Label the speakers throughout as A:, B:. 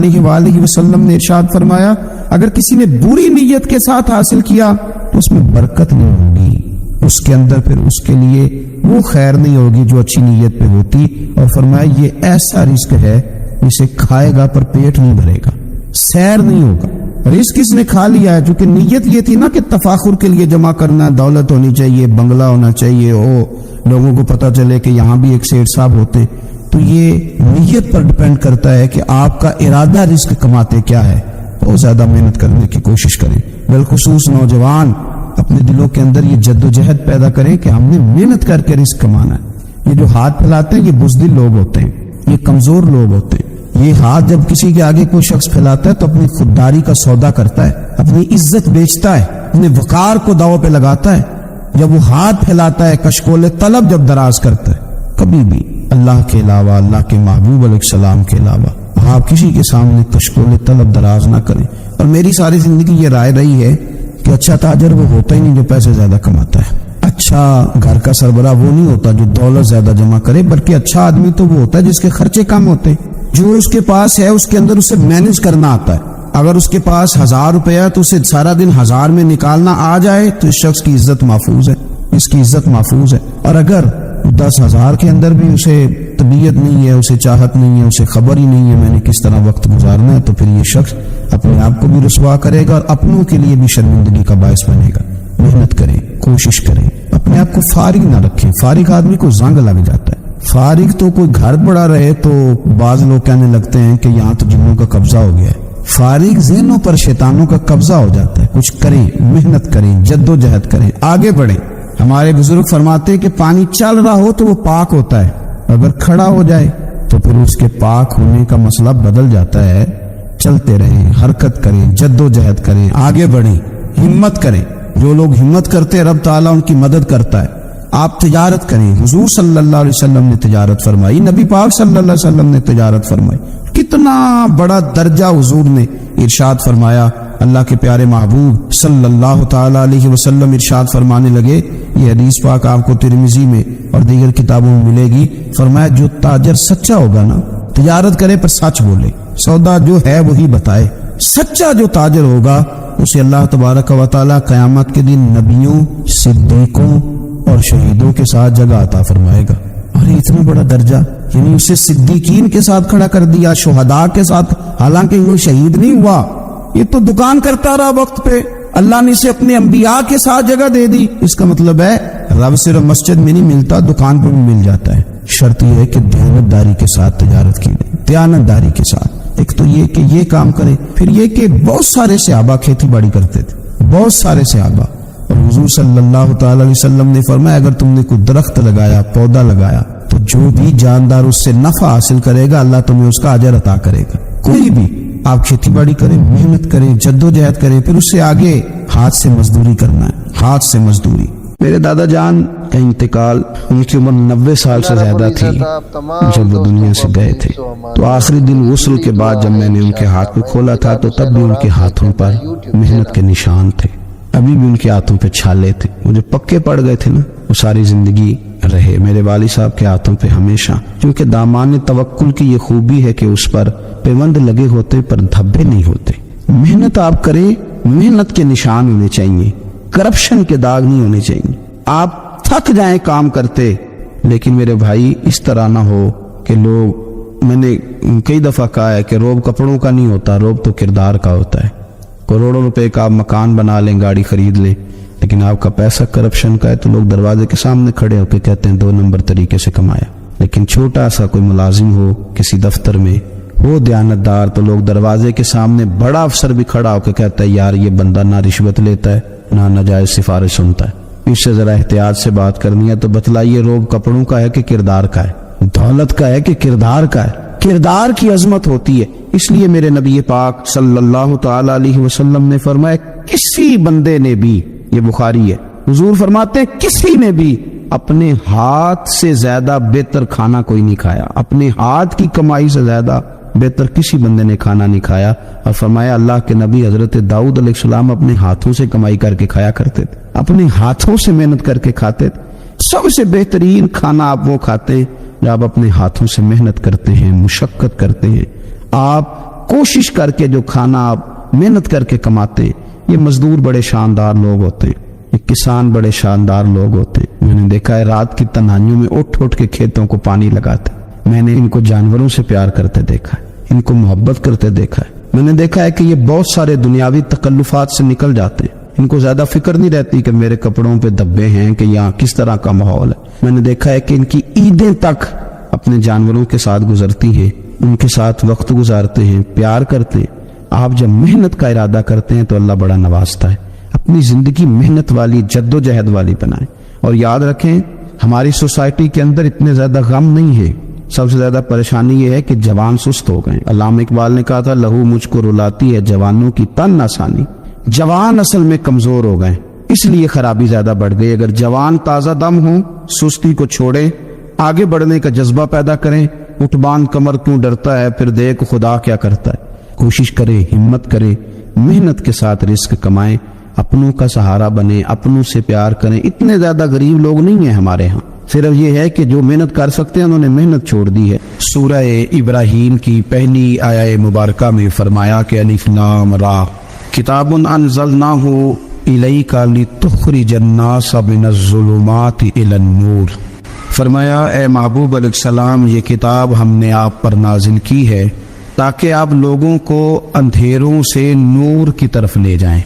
A: علیہ وسلم نے ارشاد فرمایا اگر کسی نے بری نیت کے ساتھ حاصل کیا تو اس میں برکت نہیں ہوگی، اس کے اندر پھر اس کے لیے وہ خیر نہیں ہوگی جو اچھی نیت پہ ہوتی، اور فرمایا یہ ایسا رزق ہے اسے کھائے گا پر پیٹ نہیں بھرے گا، سیر نہیں ہوگا۔ رزق اس نے کھا لیا ہے، چونکہ نیت یہ تھی نا کہ تفاخر کے لیے جمع کرنا، دولت ہونی چاہیے، بنگلہ ہونا چاہیے، لوگوں کو پتہ چلے کہ یہاں بھی ایک سیٹ صاحب ہوتے، تو یہ نیت پر ڈیپینڈ کرتا ہے کہ آپ کا ارادہ رزق کماتے کیا ہے۔ بہت زیادہ محنت کرنے کی کوشش کریں، بالخصوص نوجوان اپنے دلوں کے اندر یہ جد و جہد پیدا کریں کہ ہم نے محنت کر کے رزق کمانا ہے۔ یہ جو ہاتھ پھیلاتے ہیں یہ بزدل لوگ ہوتے ہیں، یہ کمزور لوگ ہوتے ہیں۔ یہ ہاتھ جب کسی کے آگے کوئی شخص پھیلاتا ہے تو اپنی خودداری کا سودا کرتا ہے، اپنی عزت بیچتا ہے، اپنے وقار کو داؤ پہ لگاتا ہے۔ جب وہ ہاتھ پھیلاتا ہے کشکول طلب جب دراز کرتا ہے، کبھی بھی اللہ کے علاوہ، اللہ کے محبوب علیہ السلام کے علاوہ آپ کسی کے سامنے کشکول طلب دراز نہ کریں۔ اور میری ساری زندگی یہ رائے رہی ہے کہ اچھا تاجر وہ ہوتا ہی نہیں جو پیسے زیادہ کماتا ہے، اچھا گھر کا سربراہ وہ نہیں ہوتا جو دولت زیادہ جمع کرے، بلکہ اچھا آدمی تو وہ ہوتا ہے جس کے خرچے کم ہوتے، جو اس کے پاس ہے اس کے اندر اسے مینج کرنا آتا ہے۔ اگر اس کے پاس 1000 روپے ہے تو اسے سارا دن 1000 میں نکالنا آ جائے تو اس شخص کی عزت محفوظ ہے، اس کی عزت محفوظ ہے۔ اور اگر 10,000 کے اندر بھی اسے طبیعت نہیں ہے، اسے چاہت نہیں ہے، اسے خبر ہی نہیں ہے میں نے کس طرح وقت گزارنا ہے، تو پھر یہ شخص اپنے آپ کو بھی رسوا کرے گا اور اپنوں کے لیے بھی شرمندگی کا باعث بنے گا۔ محنت کریں، کوشش کریں، اپنے آپ کو فارغ نہ رکھیں۔ فارغ آدمی کو زنگ لگ جاتا ہے۔ فارغ تو کوئی گھر پڑا رہے تو بعض لوگ کہنے لگتے ہیں کہ یہاں تو جنوں کا قبضہ ہو گیا ہے۔ فارغ ذہنوں پر شیطانوں کا قبضہ ہو جاتا ہے۔ کچھ کریں، محنت کریں، جد و جہد کریں، آگے بڑھیں۔ ہمارے بزرگ فرماتے کہ پانی چل رہا ہو تو وہ پاک ہوتا ہے، اگر کھڑا ہو جائے تو پھر اس کے پاک ہونے کا مسئلہ بدل جاتا ہے۔ چلتے رہیں، حرکت کریں، جد و جہد کریں، آگے بڑھیں، ہمت کریں۔ جو لوگ ہمت کرتے رب تعالیٰ ان کی مدد کرتا ہے۔ آپ تجارت کریں، حضور صلی اللہ علیہ وسلم نے تجارت فرمائی، نبی پاک صلی اللہ علیہ وسلم نے تجارت فرمائی۔ کتنا بڑا درجہ حضور نے ارشاد فرمایا۔ اللہ کے پیارے محبوب صلی اللہ تعالی علیہ وسلم ارشاد فرمانے لگے، یہ حدیث پاک آپ کو ترمذی میں اور دیگر کتابوں میں ملے گی، فرمایا جو تاجر سچا ہوگا نا، تجارت کرے پر سچ بولے، سودا جو ہے وہی بتائے، سچا جو تاجر ہوگا اسے اللہ تبارک و تعالی قیامت کے دن نبیوں، صدیقوں اور شہیدوں کے ساتھ جگہ عطا فرمائے گا۔ اور اتنا بڑا درجہ، یعنی اسے صدیقین کے ساتھ کھڑا کر دیا، شہداء کے ساتھ، حالانکہ وہ شہید نہیں ہوا، یہ تو دکان کرتا رہا وقت پہ، اللہ نے اسے اپنے انبیاء کے ساتھ جگہ دے دی۔ اس کا مطلب ہے رب صرف مسجد میں نہیں ملتا، دکان پر بھی مل جاتا ہے۔ شرط یہ ہے کہ دیانتداری کے ساتھ تجارت کی جائے، دیانتداری کے ساتھ۔ ایک تو یہ کہ یہ کام کرے، پھر یہ کہ بہت سارے صحابہ کھیتی باڑی کرتے تھے، بہت سارے صحابہ، اور حضور صلی اللہ تعالی علیہ وسلم نے فرمایا اگر تم نے کوئی درخت لگایا، پودا لگایا، تو جو بھی جاندار اس سے نفع حاصل کرے گا اللہ تمہیں اس کا اجر عطا کرے گا۔ کوئی بھی آپ کھیتی باڑی کریں، محنت کریں، جد و جہد کریں، پھر اس سے آگے ہاتھ سے مزدوری کرنا ہے، ہاتھ سے مزدوری۔ میرے دادا جان کا انتقال، ان کی عمر 90 سال سے زیادہ تھی جب وہ دنیا سے گئے تھے، تو آخری دن غسل کے بعد جب میں نے ان کے ہاتھ کو کھولا تھا تو تب بھی ان کے ہاتھوں پر محنت کے نشان تھے، ابھی بھی ان کے ہاتھوں پہ چھالے تھے، وہ جو پکے پڑ گئے تھے نا وہ ساری زندگی رہے میرے والد صاحب کے ہاتھوں پہ ہمیشہ، کیونکہ دامان توکل کی یہ خوبی ہے کہ اس پر پیوند لگے ہوتے پر دھبے نہیں ہوتے۔ محنت آپ کریں، محنت کے نشان ہونے چاہیے، کرپشن کے داغ نہیں ہونے چاہیے۔ آپ تھک جائیں کام کرتے، لیکن میرے بھائی اس طرح نہ ہو کہ لوگ، میں نے کئی دفعہ کہا ہے کہ روب کپڑوں کا نہیں ہوتا، روب تو کردار کا ہوتا ہے۔ کروڑوں روپے کا آپ مکان بنا لیں، گاڑی خرید لیں، لیکن آپ کا پیسہ کرپشن کا ہے تو لوگ دروازے کے سامنے کھڑے ہو کے کہتے ہیں 2 نمبر طریقے سے کمایا۔ لیکن چھوٹا سا کوئی ملازم ہو کسی دفتر میں، ہو دیانتدار، تو لوگ دروازے کے سامنے، بڑا افسر بھی کھڑا ہو کے کہتا ہے یار یہ بندہ نہ رشوت لیتا ہے نہ ناجائز سفارش سنتا ہے، اس سے ذرا احتیاط سے بات کرنی ہے۔ تو بتلائیے روب کپڑوں کا ہے کہ کردار کا ہے، دولت کا ہے کہ کردار کا ہے؟ کردار کی عظمت ہوتی ہے۔ اس لیے میرے نبی پاک صلی اللہ تعالی علیہ وسلم نے فرمایا کسی بندے نے بھی، یہ بخاری ہے، حضور فرماتے کسی نے بھی اپنے ہاتھ سے زیادہ بہتر کھانا کوئی نہیں کھایا، اپنے ہاتھ کی کمائی سے زیادہ بہتر کسی بندے نے کھانا نہیں کھایا۔ اور فرمایا اللہ کے نبی حضرت داؤد علیہ السلام اپنے ہاتھوں سے کمائی کر کے کھایا کرتے تھے، اپنے ہاتھوں سے محنت کر کے کھاتے تھے۔ سب سے بہترین کھانا آپ وہ کھاتے ہیں جب آپ اپنے ہاتھوں سے محنت کرتے ہیں، مشقت کرتے ہیں۔ آپ कोशिश करके जो खाना आप मेहनत करके कमाते, ये मजदूर बड़े शानदार लोग होते, ये किसान बड़े शानदार लोग होते। मैंने देखा है रात की तन्हाइयों में उठ उठ के खेतों को पानी लगाते। मैंने इनको जानवरों से प्यार करते देखा है, इनको मोहब्बत करते देखा है। मैंने देखा है कि ये बहुत सारे दुनियावी तकल्लुफात से निकल जाते हैं, इनको ज्यादा फिक्र नहीं रहती कि मेरे कपड़ों पे धब्बे हैं कि यहाँ किस तरह का माहौल है। मैंने देखा है कि इनकी ईदें तक अपने जानवरों के साथ गुजरती है, उनके साथ वक्त गुजारते हैं, प्यार करते हैं। आप जब मेहनत का इरादा करते हैं तो अल्लाह बड़ा नवाजता है। अपनी जिंदगी मेहनत वाली, जद्दोजहद वाली बनाएं। और याद रखें, हमारी सोसाइटी के अंदर इतने ज्यादा गम नहीं है, सबसे ज्यादा परेशानी ये है कि जवान सुस्त हो गए। अल्लामा इकबाल ने कहा था, लहू मुझको रुलाती है जवानों की तन आसानी। जवान असल में कमजोर हो गए, इसलिए खराबी ज्यादा बढ़ गई। अगर जवान ताजा दम हो, सुस्ती को छोड़े, आगे बढ़ने का जज्बा पैदा करें। उठ बांध कमर क्यों डरता है, फिर देख खुदा क्या करता है। कोशिश करें, हिम्मत करें, मेहनत के साथ रिस्क कमाएं, अपनों का सहारा बने, अपनों से प्यार करें। इतने ज्यादा गरीब लोग नहीं है हमारे यहाँ, सिर्फ ये है कि जो मेहनत कर सकते हैं उन्होंने मेहनत छोड़ दी है। सूरह इब्राहीम की पहली आया मुबारका में फरमाया कि अलिफ लाम रा किताबुन अनज़लनाहु इलैका लितुखरिजन नास मिनज़्ज़ुलुमाति इलन नूर। फरमाया, ए महबूब अलैहिस्सलाम, ये किताब हमने आप पर नाजिल की है ताकि आप लोगों को अंधेरों से नूर की तरफ ले जाएं,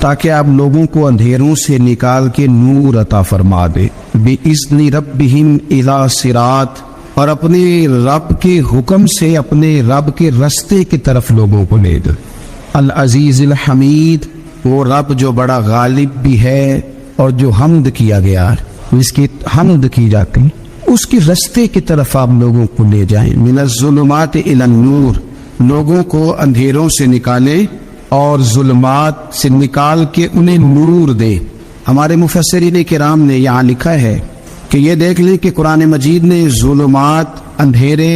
A: ताकि आप लोगों को अंधेरों से निकाल के नूर अता फरमा दे। बिइज़्नि रब्बिहिम इला सिरात, और अपने रब के हुक्म से अपने रब के रास्ते की तरफ लोगों को ले दे। अल अजीज अल हमीद, वो रब जो बड़ा गालिब भी है और जो हमद किया गया है, इसकी हमद की जाती, उसके रास्ते की तरफ आप लोगों को ले जाएं। मिनज़्ज़ुलुमात इलन नूर, लोगों को अंधेरों से निकाले और जुल्मात से निकाल के उन्हें नूर दे। हमारे मुफस्सिरीन किराम ने यहाँ लिखा है कि ये देख लें कि कुरान मजीद ने जुल्मात, अंधेरे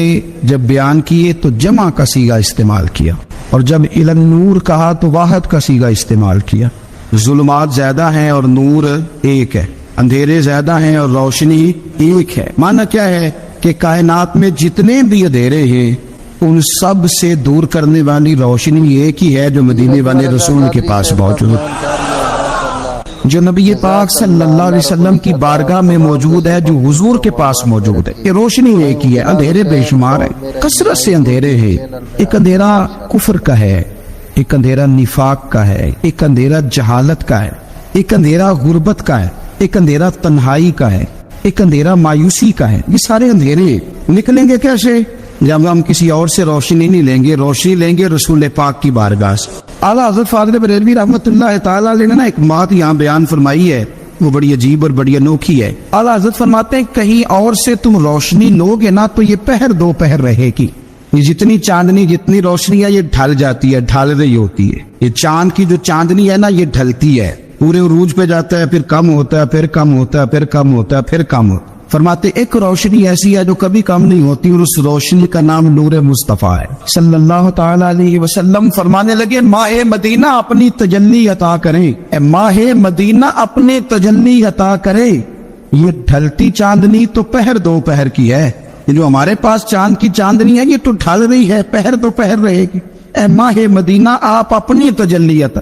A: जब बयान किए तो जमा का सीगा इस्तेमाल किया, और जब इलन नूर कहा तो वाहद का सीगा इस्तेमाल किया। जुल्मात ज्यादा हैं और नूर एक है, अंधेरे ज्यादा हैं और रोशनी एक है। माना क्या है कि कायनात में जितने भी अंधेरे हैं उन सब से दूर करने वाली रोशनी एक ही है, जो मदीने वाले रसूल के पास मौजूद, जो नबी पाक सल्लल्लाहु अलैहि वसल्लम की बारगाह में मौजूद है, जो हुजूर के पास मौजूद है। ये रोशनी एक ही है। अंधेरे बेशुमार है, कसरत से अंधेरे हैं। एक अंधेरा कुफ्र का है, एक अंधेरा निफाक का है, एक अंधेरा जहालत का है, एक अंधेरा गुर्बत का है, एक अंधेरा तन्हाई का है, एक अंधेरा मायूसी का है। ये सारे अंधेरे निकलेंगे कैसे? जब हम किसी और से रोशनी नहीं लेंगे, रोशनी लेंगे रसूल पाक की बारगाह से। आला हज़रत फाज़िल बरेलवी रहमतुल्लाह तआला अलैह ने ना एक बात यहाँ बयान फरमाई है, वो बड़ी अजीब और बड़ी अनोखी है। आला हज़रत फरमाते हैं, कहीं और से तुम रोशनी लोगे ना तो ये पहर दो पहर रहेगी। ये जितनी चांदनी, जितनी रोशनी है, ये ढल जाती है, ढल रही होती है। ये चांद की जो चांदनी है ना, ये ढलती है, पूरे उरूज पे जाता है, फिर कम होता है, फिर कम होता है, फिर कम होता है, फिर कम होता है। फरमाते एक रोशनी ऐसी है जो कभी कम नहीं होती, और उस रोशनी का नाम नूर मुस्तफा है सल्लल्लाहु ताला अलैहि वसल्लम। फरमाने लगे, माहे मदीना अपनी तजल्ली अता करें, माहे मदीना अपने तजल्ली अता करे। ये ढलती चांदनी तो पहर दो पहर की है, ये जो हमारे पास चांद की चांदनी है ये तो ढल रही है, पहर दो पहर रहेगी। ए माहे मदीना, आप अपनी तजल्ली अता।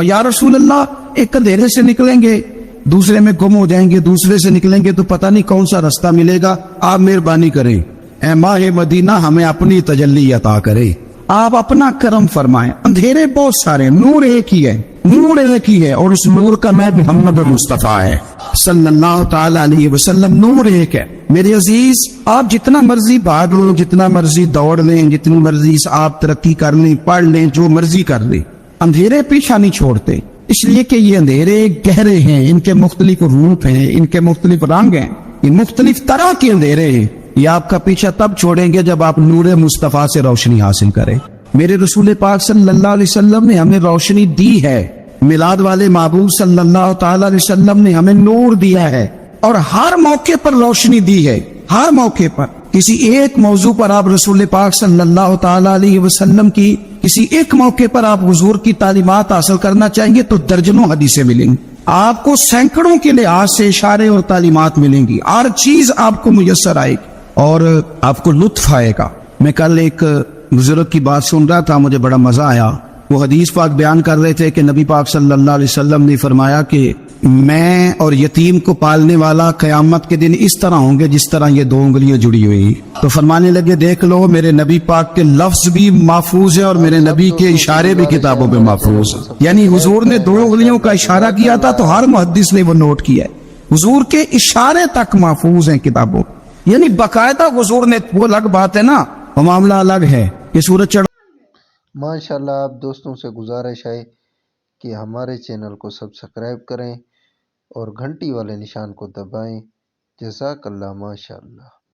A: या रसूल अल्लाह, एक अंधेरे से निकलेंगे, दूसरे में गुम हो जाएंगे, दूसरे से निकलेंगे तो पता नहीं कौन सा रास्ता मिलेगा, आप मेहरबानी करें। ए माहे मदीना, हमें अपनी तजल्ली अता करें, आप अपना करम फरमाएं। अंधेरे बहुत सारे, नूर एक ही है, नूर एक ही है, और उस नूर का नाम मोहम्मद मुस्तफा है सल्लल्लाहु ताला अलैहि वसल्लम। नूर एक है। मेरे अजीज, आप जितना मर्जी भाग लो, जितना मर्जी दौड़ लें, जितनी मर्जी आप तरक्की कर लें, पढ़ लें, जो मर्जी कर लें, अंधेरे पीछा नहीं छोड़ते। इसलिए कि ये अंधेरे गहरे हैं, इनके मुख्तलिफ रूप हैं, इनके मुख्तलिफ रंग हैं, ये मुख्तलिफ तरह के अंधेरे हैं। ये आपका पीछा तब छोड़ेंगे जब आप नूर मुस्तफा से रोशनी हासिल करें। मेरे रसूल पाक सल्लल्लाहु अलैहि वसल्लम ने हमें रोशनी दी है, मिलाद वाले महबूब सल्लल्लाहु ताला अलैहि वसल्लम ने हमें नूर दिया है, और हर मौके पर रोशनी दी है। हर मौके पर किसी एक मौजू पर आप रसूल पाक सल्लल्लाहु ताला अलैहि वसल्लम की किसी एक मौके पर आप हुजूर की तालीमात हासिल करना चाहेंगे तो दर्जनों हदीसें मिलेंगी, आपको सैकड़ों के लिहाज से इशारे और तालीमात मिलेंगी, हर चीज आपको मुयस्सर आएगी और आपको लुत्फ आएगा। मैं कल एक बुजुर्ग की बात सुन रहा था, मुझे बड़ा मजा आया। वो हदीस पाक बयान कर रहे थे कि नबी पाक सल्लल्लाहु अलैहि वसल्लम ने फरमाया कि मैं और यतीम को पालने वाला क़यामत के दिन इस तरह होंगे जिस तरह ये दो उंगलियां जुड़ी हुई। तो फरमाने लगे, देख लो मेरे नबी पाक के लफ्ज भी महफूज है और मेरे नबी के इशारे भी किताबों में महफूज है। यानी हुजूर ने दो उंगलियों का इशारा किया था तो हर मुहद्दिस ने वो नोट किया है। हुजूर के इशारे तक महफूज हैं किताबों, यानी बाकायदा हुजूर ने, वो अलग बात है ना, वो मामला अलग है। ये सूरज चढ़
B: माशाल्लाह। आप दोस्तों से गुजारिश है कि हमारे चैनल को सब्सक्राइब करें और घंटी वाले निशान को दबाएं। जज़ाकल्लाह। माशाल्लाह।